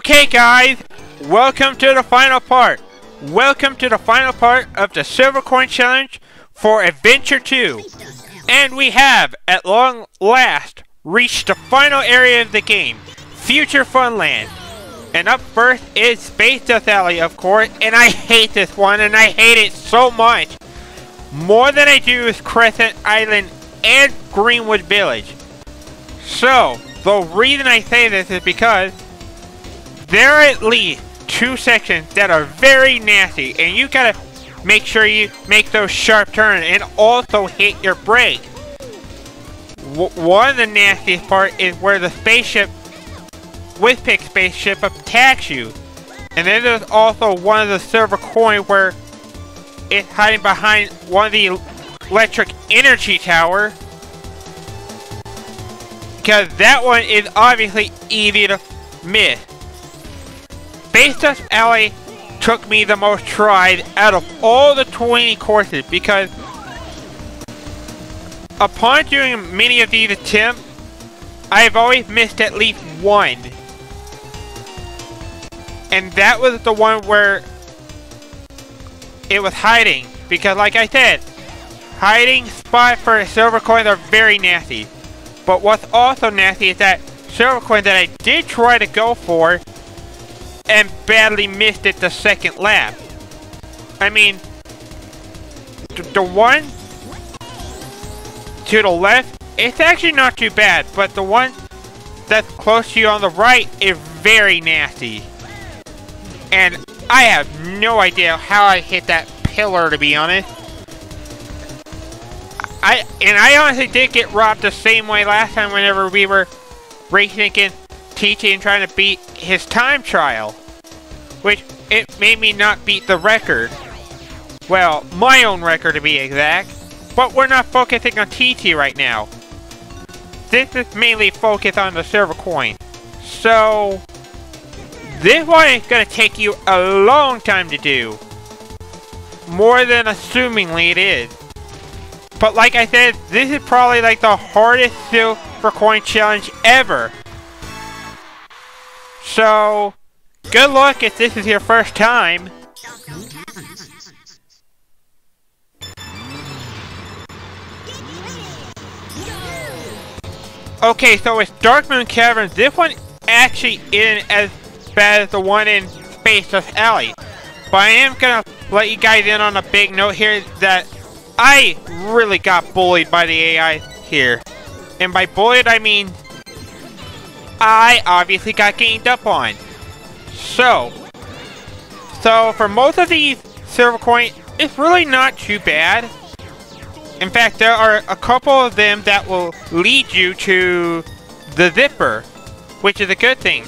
Okay guys, welcome to the final part. Welcome to the final part of the Silver Coin Challenge for Adventure 2. And we have, at long last, reached the final area of the game, Future Funland. And up first is Space Dust Alley, of course, and I hate this one, and I hate it so much. More than I do with Crescent Island and Greenwood Village. So, the reason I say this is because there are at least two sections that are very nasty, and you gotta make sure you make those sharp turns and also hit your brake. One of the nastiest parts is where the spaceship, Wizpig spaceship, attacks you. And then there's also one of the silver coin where it's hiding behind one of the electric energy tower. Because that one is obviously easy to miss. Space Dust Alley took me the most tried out of all the 20 courses because upon doing many of these attempts, I've always missed at least one. And that was the one where it was hiding. Because like I said, hiding spots for silver coins are very nasty. But what's also nasty is that silver coin that I did try to go for and badly missed it the second lap. I mean, the one to the left, it's actually not too bad, but the one that's close to you on the right is very nasty. And I have no idea how I hit that pillar, to be honest. I honestly did get robbed the same way last time whenever we were racing against TT and trying to beat his time trial. Which, it made me not beat the record. Well, my own record to be exact. But we're not focusing on TT right now. This is mainly focused on the silver coin. So, this one is going to take you a long time to do. More than assumingly it is. But like I said, this is probably like the hardest silver coin challenge ever. So, good luck if this is your first time. Okay, so it's Dark Moon Caverns. This one actually isn't as bad as the one in Space Dust Alley. But I am gonna let you guys in on a big note here that I really got bullied by the AI here. And by bullied, I mean I obviously got ganged up on. So for most of these silver coins, it's really not too bad. In fact, there are a couple of them that will lead you to the zipper, which is a good thing.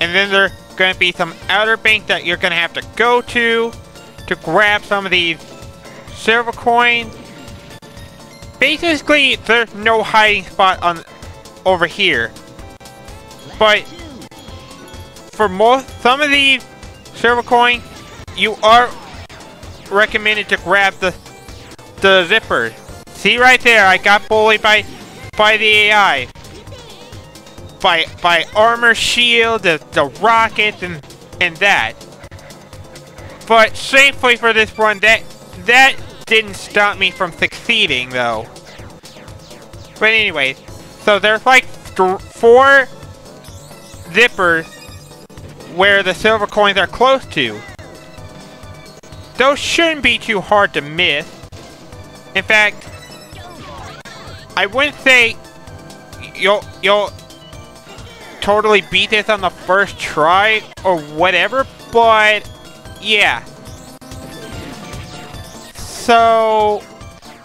And then there are going to be some outer banks that you're going to have to go to grab some of these silver coins. Basically, there's no hiding spot over here. But for some of these silver coins, you are recommended to grab the zippers. See right there, I got bullied by the AI. By armor shield, the rockets, and that. But thankfully for this run, that didn't stop me from succeeding though. But anyways, so there's like 4 zippers where the silver coins are close to. Those shouldn't be too hard to miss. In fact, I wouldn't say you'll totally beat this on the first try or whatever, but yeah. So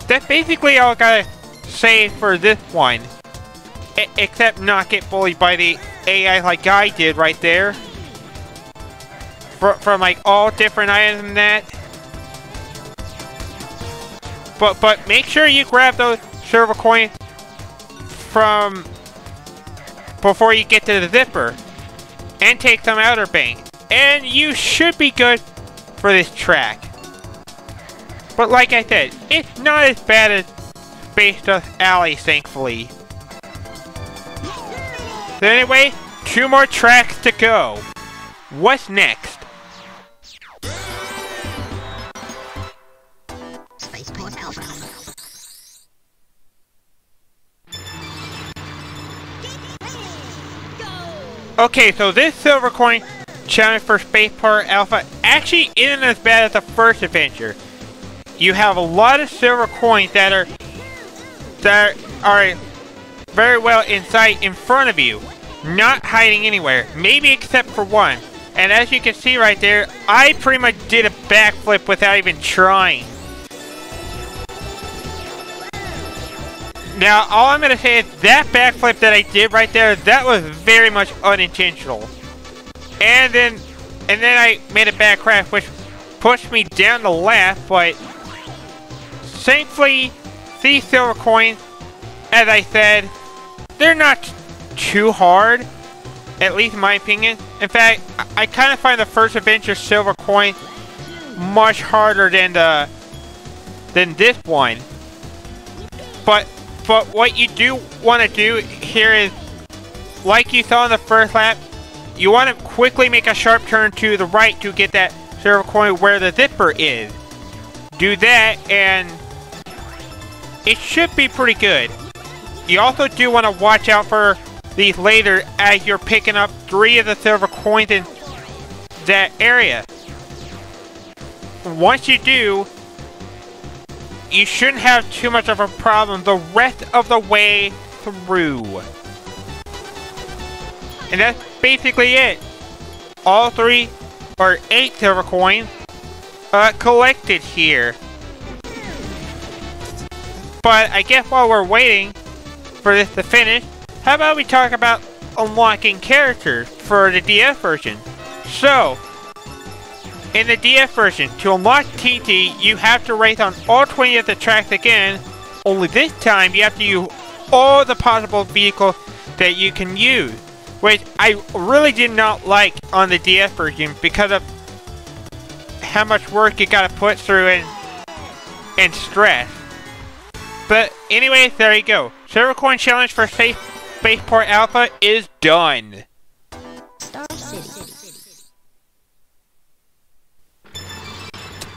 that's basically all I gotta say for this one. Except not get bullied by the AI like I did right there. From like all different items and that. But make sure you grab those silver coins from before you get to the zipper. And take some outer bank. And you should be good for this track. But like I said, it's not as bad as Space Dust Alley, thankfully. So anyway, 2 more tracks to go. what's next? Spaceport Alpha. Okay, so this silver coin challenge for Spaceport Alpha actually isn't as bad as the first adventure. You have a lot of silver coins that are very well in sight in front of you, not hiding anywhere, maybe except for one. And as you can see right there, I pretty much did a backflip without even trying. Now, all I'm going to say is that backflip that I did right there, that was very much unintentional. And then I made a back crash, which pushed me down the left, but thankfully, these silver coins, as I said, they're not too hard, at least in my opinion. In fact, I kind of find the first adventure silver coin much harder than this one. But what you do want to do here is, like you saw in the first lap, you want to quickly make a sharp turn to the right to get that silver coin where the zipper is. Do that and it should be pretty good. You also do want to watch out for these later as you're picking up 3 of the silver coins in that area. Once you do, you shouldn't have too much of a problem the rest of the way through. And that's basically it. All 3 or 8 silver coins collected here. But I guess while we're waiting for this to finish, how about we talk about unlocking characters for the DS version? So, in the DS version, to unlock TT, you have to race on all 20 of the tracks again, only this time you have to use all the possible vehicles that you can use, which I really did not like on the DS version because of how much work you gotta put through and stress. But anyways, there you go. Silver Coin Challenge for Spaceport Alpha is done. Star City.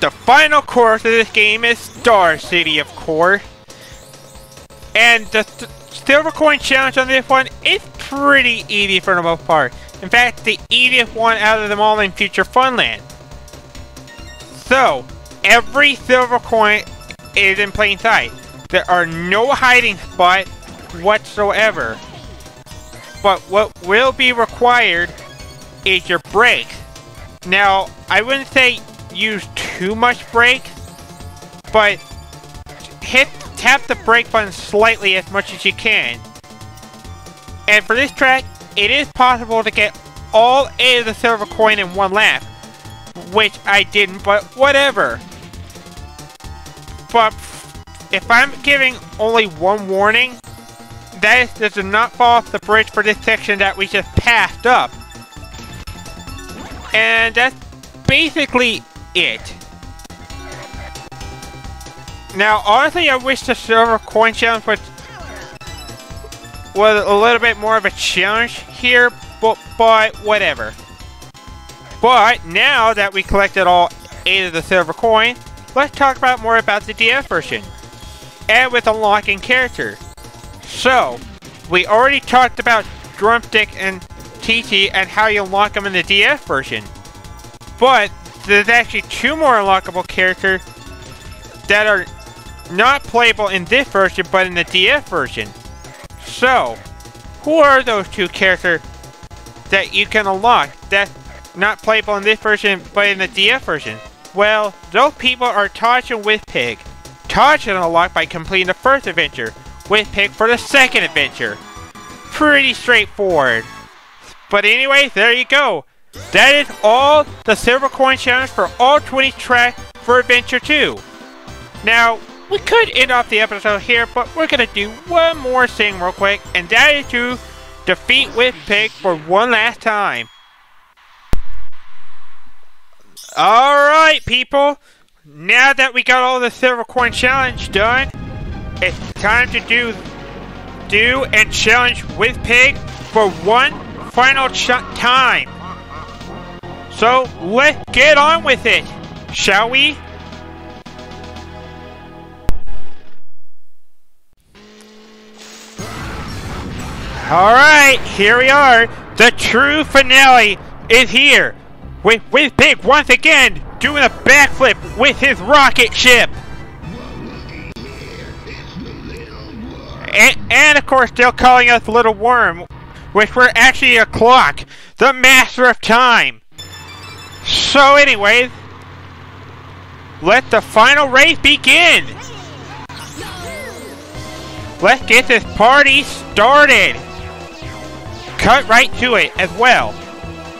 The final course of this game is Star City, of course. And the Silver Coin Challenge on this one is pretty easy for the most part. In fact, the easiest one out of them all in Future Funland. So, every silver coin is in plain sight. There are no hiding spots whatsoever. But what will be required is your brakes. Now, I wouldn't say use too much brake, but tap the brake button slightly as much as you can. And for this track, it is possible to get all 8 of the silver coin in one lap, which I didn't, but whatever. But if I'm giving only one warning, that is, this does not fall off the bridge for this section that we just passed up. And that's basically it. Now, honestly, I wish the silver coin challenge was a little bit more of a challenge here, but whatever. But now that we collected all 8 of the silver coins, let's talk about more about the DS version, and with unlocking characters. So, we already talked about Drumstick and TT and how you unlock them in the DS version. But there's actually 2 more unlockable characters that are not playable in this version, but in the DS version. So, who are those 2 characters that you can unlock that's not playable in this version, but in the DS version? Well, those people are Touch and Wizpig. Touch is unlocked by completing the first adventure, Wizpig for the second adventure. Pretty straightforward. But anyway, there you go. That is all the silver coin challenge for all 20 tracks for Adventure 2. Now, we could end off the episode here, but we're gonna do one more thing real quick, and that is to defeat Wizpig for one last time. Alright, people. Now that we got all the silver coin challenge done, it's time to do and challenge Wizpig for one final time. So let's get on with it, shall we? Alright, here we are. The true finale is here. With Wizpig once again doing a backflip with his rocket ship. And of course still calling us Little Worm, which we're actually a clock, the master of time. So anyways, let the final race begin. Let's get this party started. Cut right to it as well.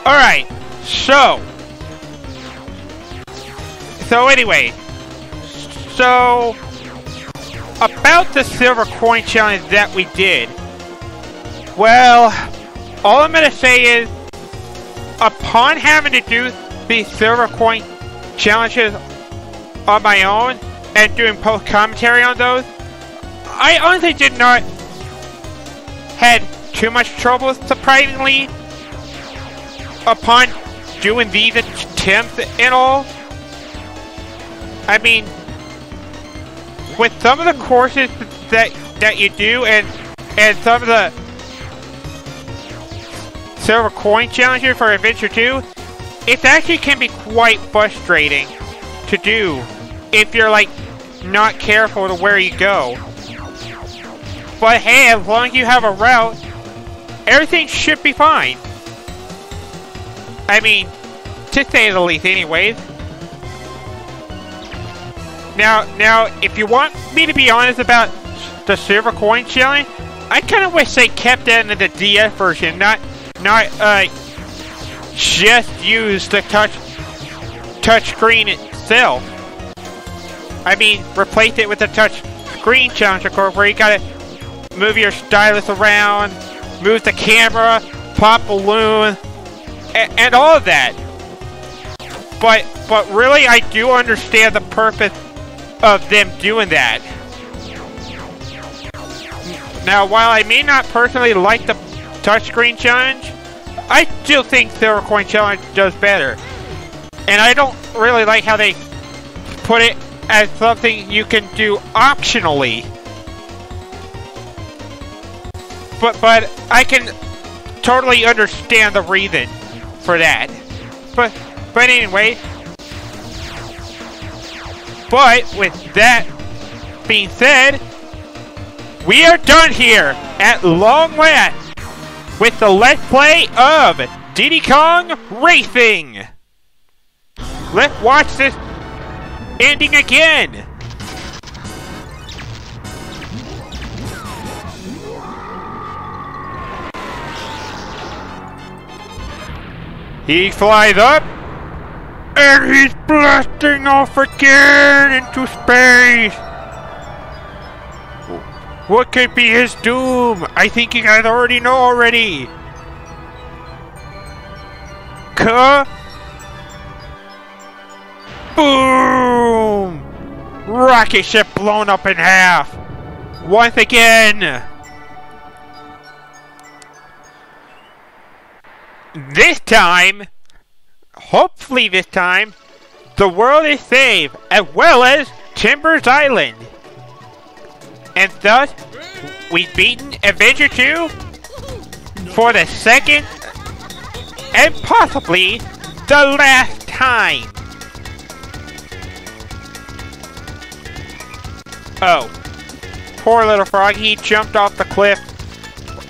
Alright, so anyway, so about the silver coin challenge that we did. Well, all I'm gonna say is, upon having to do these silver coin challenges on my own and doing post commentary on those, I honestly did not had too much trouble, surprisingly, upon doing these attempts and all. I mean, with some of the courses that you do and some of the silver coin challenges for Adventure 2, it actually can be quite frustrating to do if you're like not careful to where you go. But hey, as long as you have a route, everything should be fine. I mean, to say the least anyways. Now, if you want me to be honest about the silver coin challenge, I kind of wish they kept that in the DS version, not just use the touch screen itself. I mean, replace it with the touch screen challenge, of course, where you gotta move your stylus around, move the camera, pop balloon, and all of that. But really, I do understand the purpose of them doing that. Now, while I may not personally like the touchscreen challenge, I still think Silver Coin Challenge does better. And I don't really like how they put it as something you can do optionally. But I can totally understand the reason for that. But anyway. But with that being said, we are done here at long last with the Let's Play of Diddy Kong Racing. Let's watch this ending again. He flies up, and he's blasting off again into space. What could be his doom? I think you guys already know already. Boom! Rocket ship blown up in half. Once again. This time, hopefully this time, the world is saved, as well as Timbers Island. And thus, we've beaten Adventure 2 for the second and possibly the last time. Oh, poor little frog, he jumped off the cliff.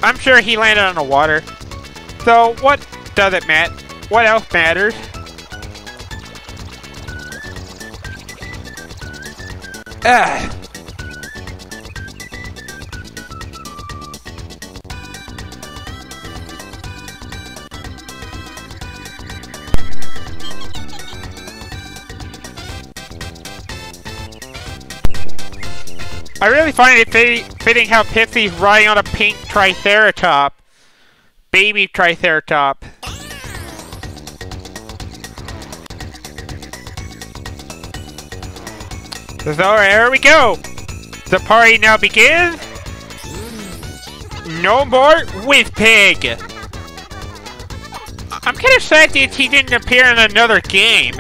I'm sure he landed on the water. So what does it matter? What else matters? I really find it fitting how Pipsy's riding on a pink triceratop. Baby triceratop. So here we go. The party now begins. No more Wizpig. I'm kind of sad that he didn't appear in another game,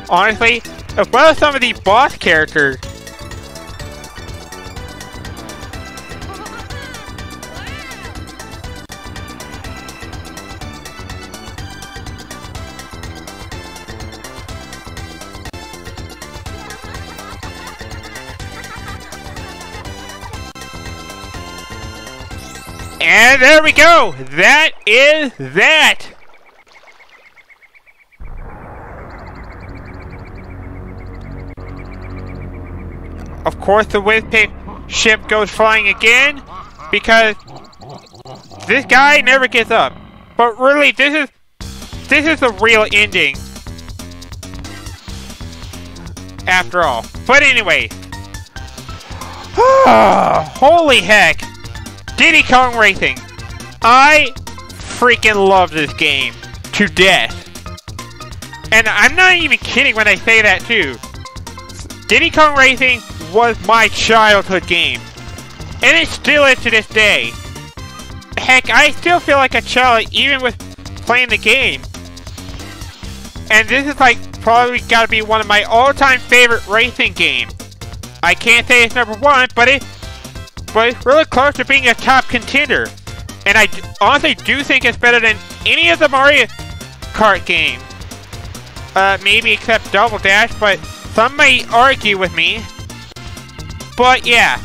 honestly, as well as some of the boss characters. And there we go! That is that! Of course the Wizpig ship goes flying again, because this guy never gets up. But really, this is the real ending. After all. But anyway. Holy heck! Diddy Kong Racing. I freaking love this game to death. And I'm not even kidding when I say that too. Diddy Kong Racing was my childhood game. And it still is to this day. Heck, I still feel like a child even with playing the game. And this is like probably gotta be one of my all-time favorite racing games. I can't say it's number one, but it's really close to being a top contender. And I honestly do think it's better than any of the Mario Kart games. Maybe except Double Dash, but some may argue with me. But yeah.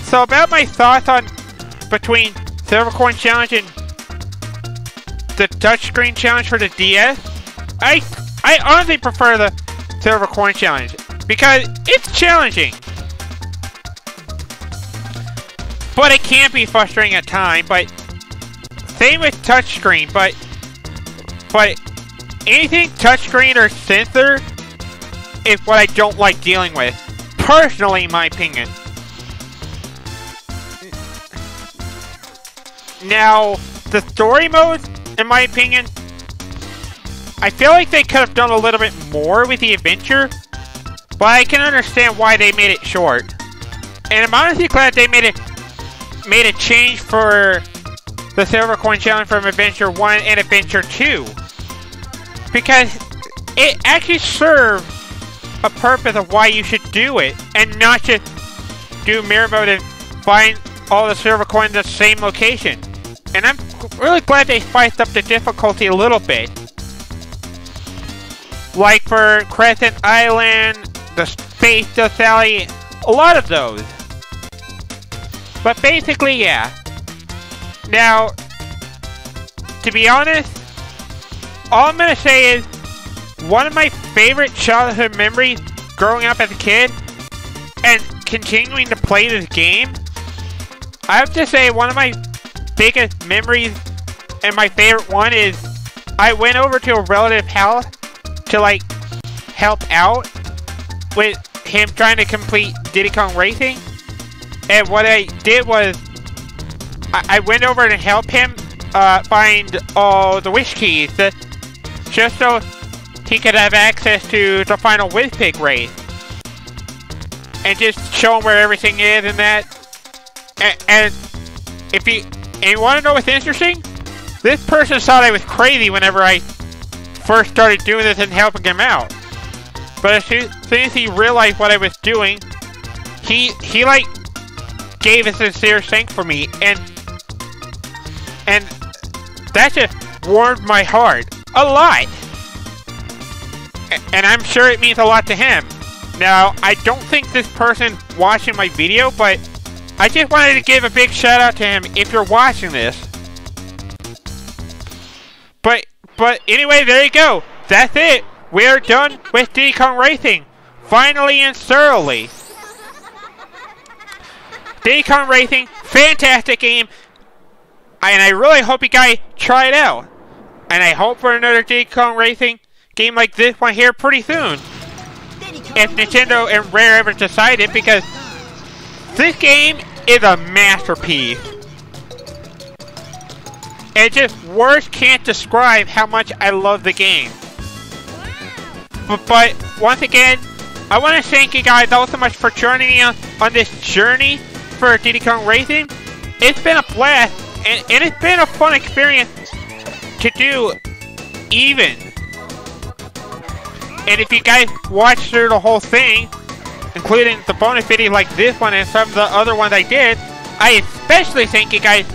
So about my thoughts on between Silver Coin Challenge and the touchscreen challenge for the DS. I honestly prefer the Silver Coin Challenge because it's challenging. But it can be frustrating at times, but same with touchscreen, but anything touchscreen or sensor is what I don't like dealing with. Personally, in my opinion. Now, the story modes, in my opinion, I feel like they could have done a little bit more with the adventure, but I can understand why they made it short. And I'm honestly glad they made a change for the Silver Coin Challenge from Adventure 1 and Adventure 2. Because it actually served a purpose of why you should do it, and not just do mirror mode and find all the silver coins in the same location. And I'm really glad they spiced up the difficulty a little bit. Like for Crescent Island, the Space Dust Valley, a lot of those. But basically, yeah. Now, to be honest, all I'm gonna say is, one of my favorite childhood memories growing up as a kid, and continuing to play this game, I have to say one of my biggest memories, and my favorite one is, I went over to a relative's house to like, help out with him trying to complete Diddy Kong Racing. And what I did was, I went over to help him find all the wish keys, just so he could have access to the final Wizpig race. And just show him where everything is and that. And if you want to know what's interesting? This person thought I was crazy whenever I first started doing this and helping him out. But as soon as he realized what I was doing, he like, gave a sincere thanks for me, and that just warmed my heart a lot. And I'm sure it means a lot to him. Now, I don't think this person watching my video, but I just wanted to give a big shout out to him if you're watching this. But anyway, there you go. That's it. We're done with Diddy Kong Racing. Finally and thoroughly. Diddy Kong Racing, fantastic game, and I really hope you guys try it out. And I hope for another Diddy Kong Racing game like this one here pretty soon, if Nintendo and Rare ever decide it, because this game is a masterpiece. And just words can't describe how much I love the game. But once again, I want to thank you guys all so much for joining me on this journey for Diddy Kong Racing. It's been a blast, and it's been a fun experience to do even. And if you guys watch through the whole thing, including the bonus video like this one and some of the other ones I did, I especially thank you guys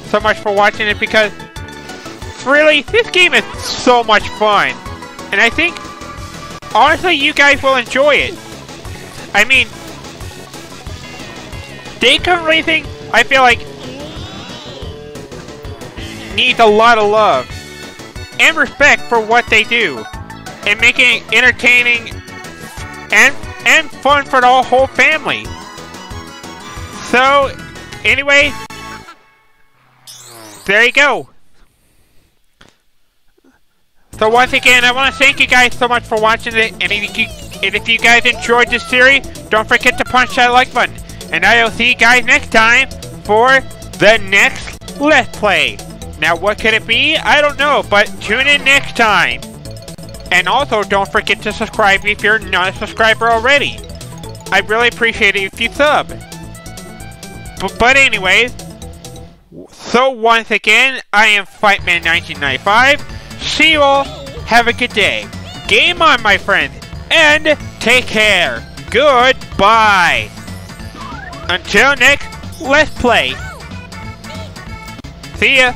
so much for watching it because really, this game is so much fun. And I think, honestly, you guys will enjoy it. I mean, Diddy Kong Racing, I feel like, needs a lot of love and respect for what they do. And making it entertaining and fun for the whole family. So, anyway, there you go. So once again, I want to thank you guys so much for watching it, and if you guys enjoyed this series, don't forget to punch that like button. And I will see you guys next time for the next Let's Play. Now what could it be? I don't know, but tune in next time. And also, don't forget to subscribe if you're not a subscriber already. I'd really appreciate it if you sub. But anyways, so once again, I am Fightman1995. See you all, have a good day. Game on, my friends, and take care. Goodbye. Until next Let's Play. See ya.